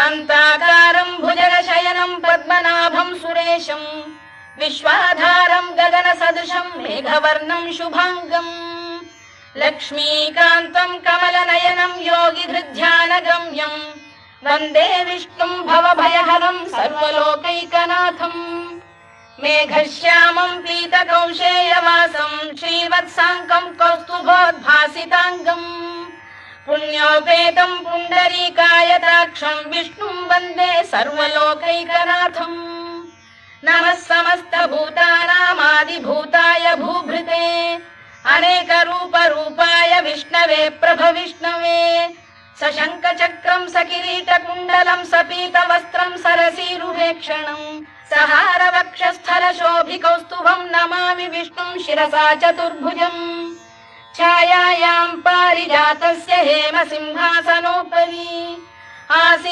शान्ताकारं भुजगशयनं पद्मनाभं सुरेशं विश्वाधारं गगनसदृशं मेघवर्णं शुभांगम् लक्ष्मीकान्तं कमलनयनं योगिधृध्यानगम्यं वन्दे विष्णुं भवभयहरं सर्वलोकैकनाथम् मेघश्यामं पीतकौशेयवासं श्रीवत्साङ्कं कौस्तुभोद्भासिताङ्गम् पुण्योपेतं पुण्डरीकायताक्षं विष्णुं वन्दे सर्वलोकैकनाथम् नमः समस्तभूतानामादिभूताय भूभृते अनेकरूपरूपाय विष्णवे प्रभविष्णवे सशङ्खचक्रं सकिरीटकुण्डलं सपीतवस्त्रं सरसीरुहेक्षणं सहारवक्षस्थलशोभिकौस्तुभं नमामि विष्णुं शिरसा चतुर्भुजम् छायायां पारिजातस्य हेमसिंहासनोपरि आसीत्